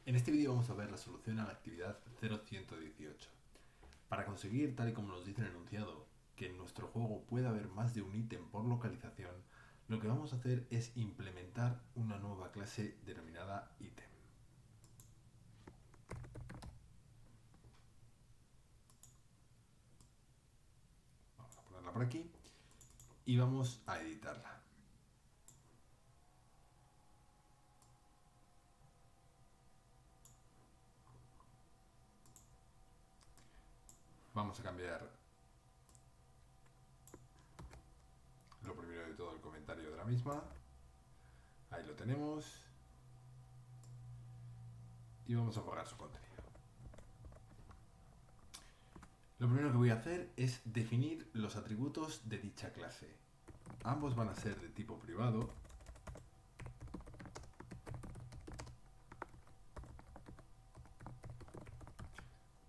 En este vídeo vamos a ver la solución a la actividad 0118. Para conseguir, tal y como nos dice el enunciado, que en nuestro juego pueda haber más de un ítem por localización, lo que vamos a hacer es implementar una nueva clase denominada ítem. Vamos a ponerla por aquí y vamos a editarla. Vamos a cambiar lo primero de todo el comentario de la misma. Ahí lo tenemos. Y vamos a borrar su contenido. Lo primero que voy a hacer es definir los atributos de dicha clase. Ambos van a ser de tipo privado.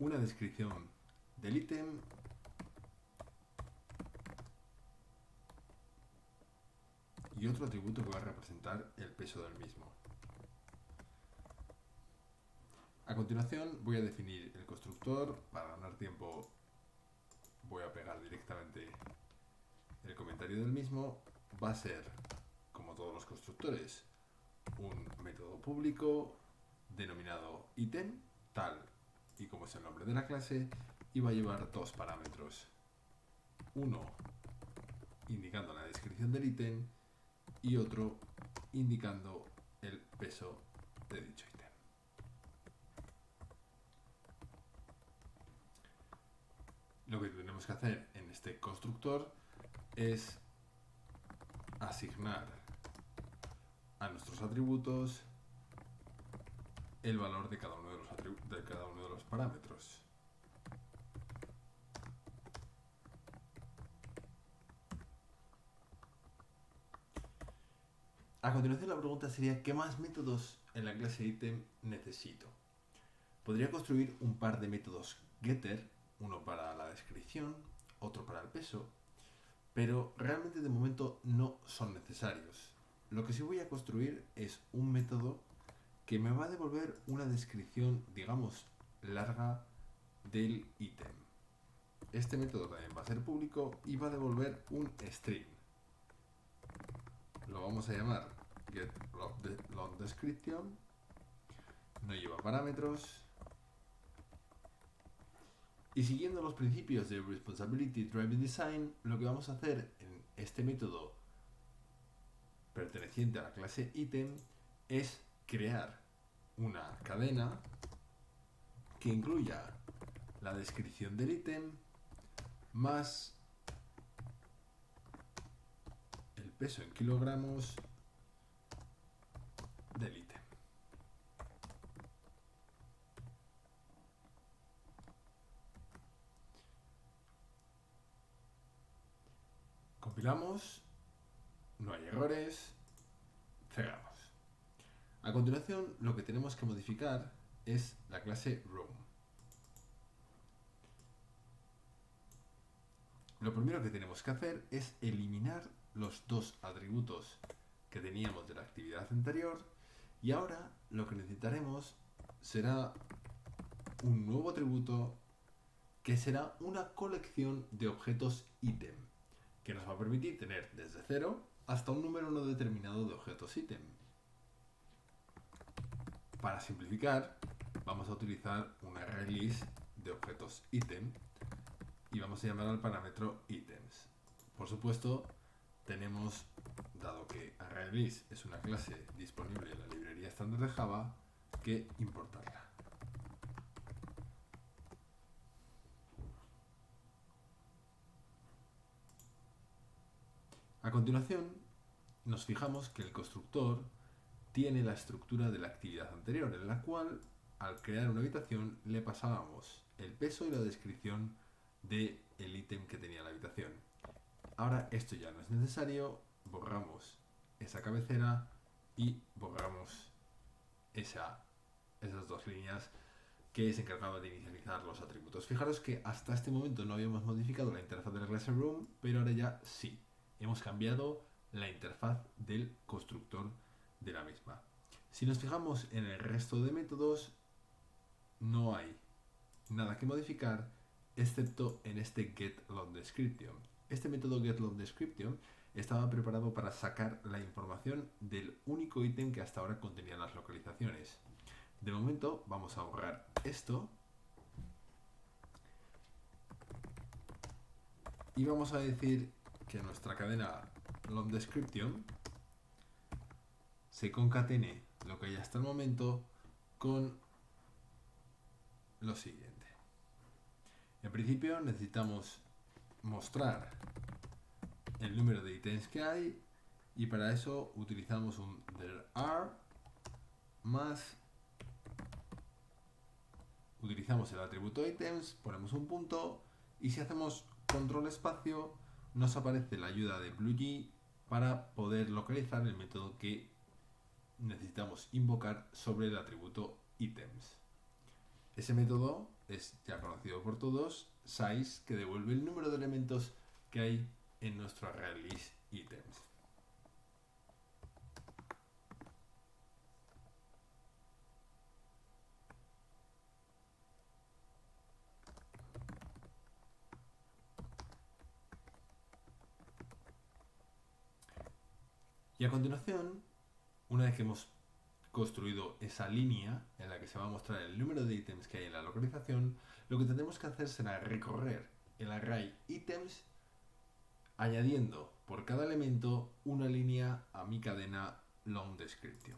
Una descripción del ítem y otro atributo que va a representar el peso del mismo. A continuación voy a definir el constructor. Para ganar tiempo voy a pegar directamente el comentario del mismo. Va a ser, como todos los constructores, un método público denominado ítem, tal y como es el nombre de la clase, y va a llevar dos parámetros. Uno indicando la descripción del ítem y otro indicando el peso de dicho ítem. Lo que tenemos que hacer en este constructor es asignar a nuestros atributos el valor de cada uno de los parámetros. A continuación la pregunta sería: ¿qué más métodos en la clase ítem necesito? Podría construir un par de métodos getter, uno para la descripción, otro para el peso, pero realmente de momento no son necesarios. Lo que sí voy a construir es un método que me va a devolver una descripción, digamos, larga del ítem. Este método también va a ser público y va a devolver un string. Lo vamos a llamar getLongDescription. No lleva parámetros. Y siguiendo los principios de Responsibility Driven Design, lo que vamos a hacer en este método perteneciente a la clase ítem es crear una cadena que incluya la descripción del ítem más el peso en kilogramos del ítem. Compilamos, no hay errores, cerramos. A continuación, lo que tenemos que modificar es la clase room. Lo primero que tenemos que hacer es eliminar los dos atributos que teníamos de la actividad anterior, y ahora lo que necesitaremos será un nuevo atributo que será una colección de objetos ítem, que nos va a permitir tener desde 0 hasta un número no determinado de objetos ítem. Para simplificar, vamos a utilizar un ArrayList de objetos ítem y vamos a llamar al parámetro items. Por supuesto, tenemos, dado que ArrayList es una clase disponible en la librería estándar de Java, que importarla. A continuación, nos fijamos que el constructor tiene la estructura de la actividad anterior, en la cual, al crear una habitación, le pasábamos el peso y la descripción del ítem que tenía la habitación. Ahora esto ya no es necesario, borramos esa cabecera y borramos esas dos líneas que es encargado de inicializar los atributos. Fijaros que hasta este momento no habíamos modificado la interfaz de la clase room, pero ahora ya sí. Hemos cambiado la interfaz del constructor de la misma. Si nos fijamos en el resto de métodos, no hay nada que modificar excepto en este getLoadDescription. Este método getLoadDescription estaba preparado para sacar la información del único ítem que hasta ahora contenía las localizaciones. De momento vamos a borrar esto y vamos a decir que nuestra cadena loadDescription se concatene lo que hay hasta el momento con lo siguiente. En principio necesitamos mostrar el número de ítems que hay y para eso utilizamos un there are más, utilizamos el atributo items, ponemos un punto y si hacemos control espacio nos aparece la ayuda de BlueG para poder localizar el método que necesitamos invocar sobre el atributo items. Ese método es ya conocido por todos, size, que devuelve el número de elementos que hay en nuestro ArrayList items. Y a continuación, una vez que hemos construido esa línea en la que se va a mostrar el número de ítems que hay en la localización, lo que tendremos que hacer será recorrer el array items añadiendo por cada elemento una línea a mi cadena loadDescription.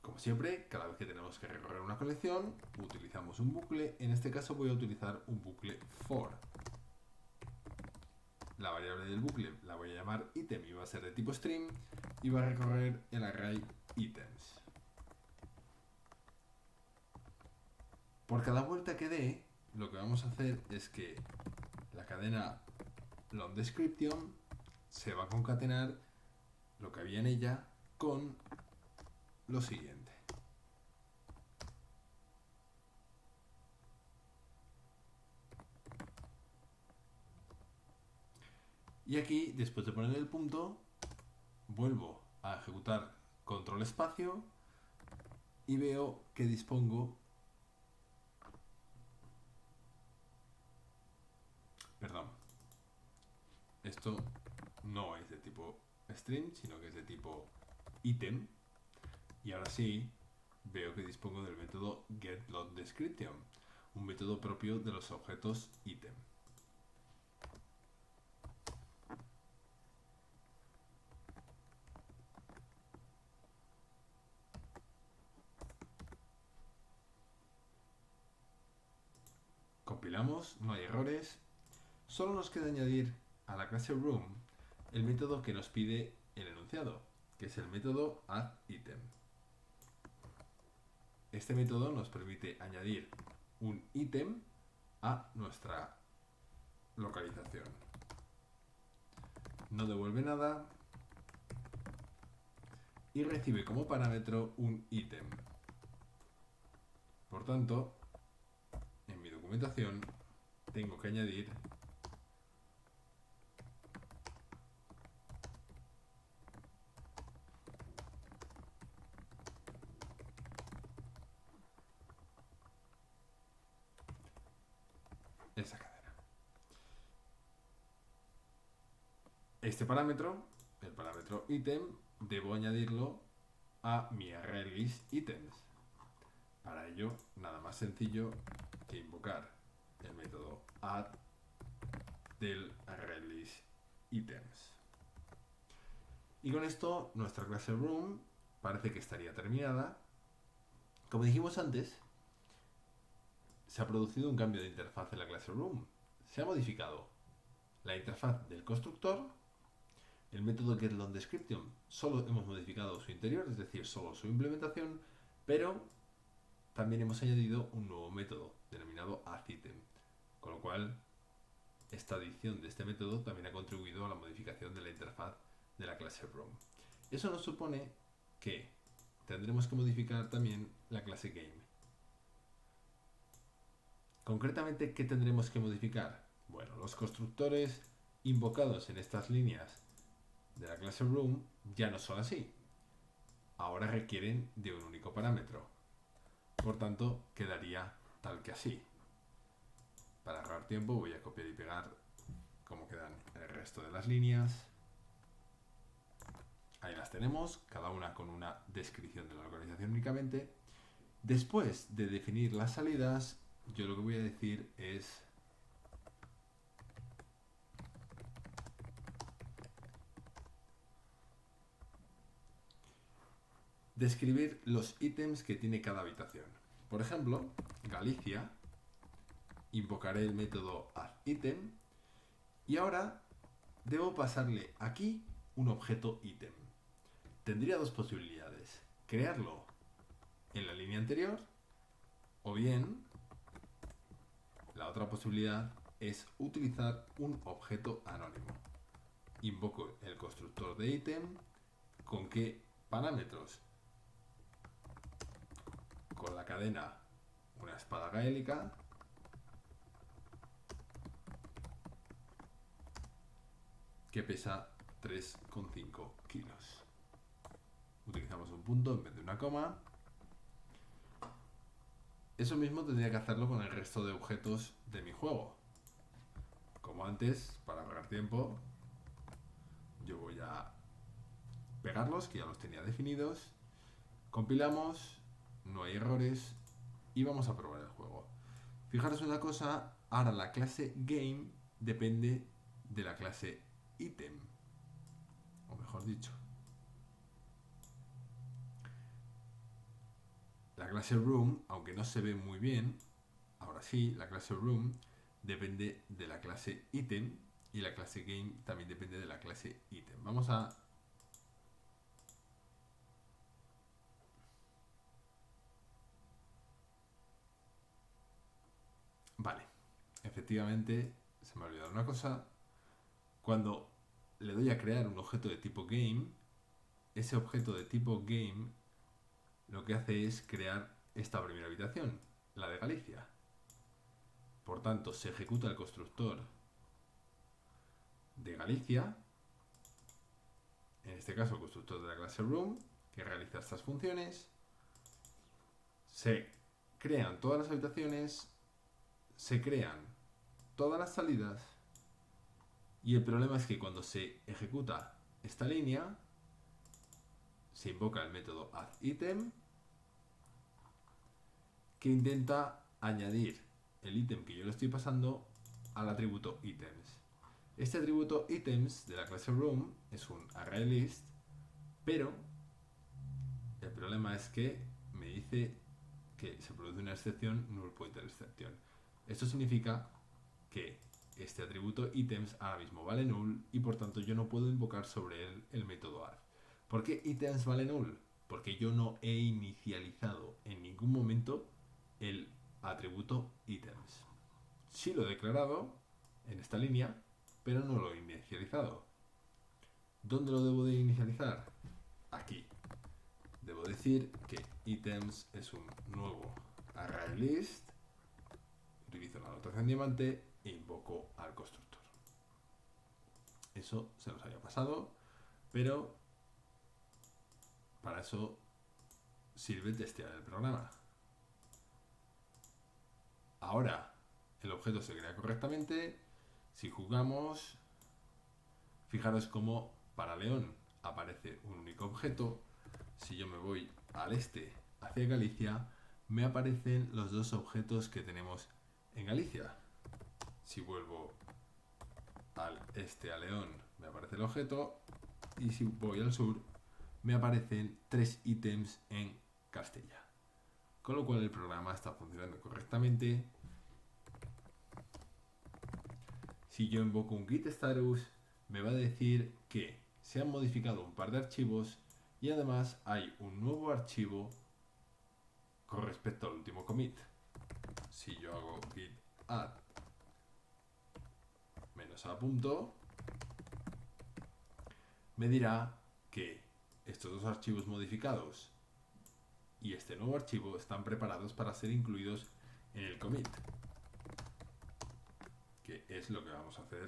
Como siempre, cada vez que tenemos que recorrer una colección, utilizamos un bucle. En este caso voy a utilizar un bucle for. La variable del bucle la voy a llamar item y va a ser de tipo string y va a recorrer el array items. Por cada vuelta que dé, lo que vamos a hacer es que la cadena loadDescription se va a concatenar lo que había en ella con lo siguiente. Y aquí, después de poner el punto, vuelvo a ejecutar control espacio y veo que dispongo, perdón, esto no es de tipo string, sino que es de tipo item, y ahora sí veo que dispongo del método getLoadDescription, un método propio de los objetos item. Compilamos, no hay errores. Solo nos queda añadir a la clase room el método que nos pide el enunciado, que es el método addItem. Este método nos permite añadir un ítem a nuestra localización. No devuelve nada y recibe como parámetro un ítem. Por tanto, en mi documentación tengo que añadir esa cadena. Este parámetro, el parámetro item, debo añadirlo a mi ArrayList items. Para ello, nada más sencillo que invocar el método add del ArrayList items. Y con esto, nuestra clase room parece que estaría terminada. Como dijimos antes, se ha producido un cambio de interfaz en la clase room. Se ha modificado la interfaz del constructor. El método getLoadDescription solo hemos modificado su interior, es decir, solo su implementación, pero también hemos añadido un nuevo método denominado addItem, con lo cual esta adición de este método también ha contribuido a la modificación de la interfaz de la clase room. Eso nos supone que tendremos que modificar también la clase game. Concretamente, ¿qué tendremos que modificar? Bueno, los constructores invocados en estas líneas de la clase room ya no son así. ahora requieren de un único parámetro. Por tanto, quedaría tal que así. Para ahorrar tiempo voy a copiar y pegar cómo quedan el resto de las líneas. Ahí las tenemos, cada una con una descripción de la localización únicamente. Después de definir las salidas, yo lo que voy a decir es describir los ítems que tiene cada habitación. Por ejemplo, Galicia, invocaré el método addItem y ahora debo pasarle aquí un objeto ítem. Tendría dos posibilidades: crearlo en la línea anterior, o bien la otra posibilidad es utilizar un objeto anónimo. Invoco el constructor de ítem. ¿Con qué parámetros? Con la cadena una espada gaélica, que pesa 3,5 kilos. Utilizamos un punto en vez de una coma. Eso mismo tendría que hacerlo con el resto de objetos de mi juego. Como antes, para ahorrar tiempo, yo voy a pegarlos, que ya los tenía definidos. Compilamos, no hay errores y vamos a probar el juego. Fijaros una cosa, ahora la clase Game depende de la clase Item, o mejor dicho, la clase Room, aunque no se ve muy bien, ahora sí, la clase Room depende de la clase Item y la clase Game también depende de la clase Item. Vamos a... Vale, efectivamente se me ha olvidado una cosa. Cuando le doy a crear un objeto de tipo Game, ese objeto de tipo Game lo que hace es crear esta primera habitación, la de Galicia. Por tanto, se ejecuta el constructor de Galicia, en este caso el constructor de la clase Room, que realiza estas funciones. Se crean todas las habitaciones, se crean todas las salidas, y el problema es que cuando se ejecuta esta línea, se invoca el método addItem, que intenta añadir el ítem que yo le estoy pasando al atributo items. Este atributo items de la clase Room es un ArrayList, pero el problema es que me dice que se produce una excepción null pointer exception. Esto significa que este atributo items ahora mismo vale null y por tanto yo no puedo invocar sobre él el método add. ¿Por qué items vale null? Porque yo no he inicializado en ningún momento el atributo items. Sí lo he declarado en esta línea, pero no lo he inicializado. ¿Dónde lo debo de inicializar? Aquí. Debo decir que items es un nuevo ArrayList, utilizo la notación diamante e invoco al constructor. Eso se nos había pasado, pero para eso sirve testear el programa. Ahora el objeto se crea correctamente. Si jugamos, fijaros cómo para León aparece un único objeto. Si yo me voy al este hacia Galicia, me aparecen los dos objetos que tenemos en Galicia. Si vuelvo al este a León, me aparece el objeto, y si voy al sur, me aparecen 3 ítems en Castilla. Con lo cual el programa está funcionando correctamente. Si yo invoco un git status, me va a decir que se han modificado un par de archivos y además hay un nuevo archivo con respecto al último commit. Si yo hago git add -a punto, me dirá que estos dos archivos modificados y este nuevo archivo están preparados para ser incluidos en el commit, que es lo que vamos a hacer.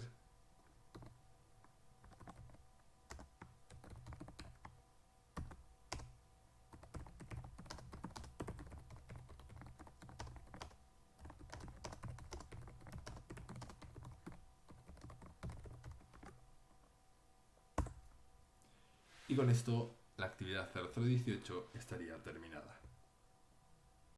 con esto la actividad 0018 estaría terminada.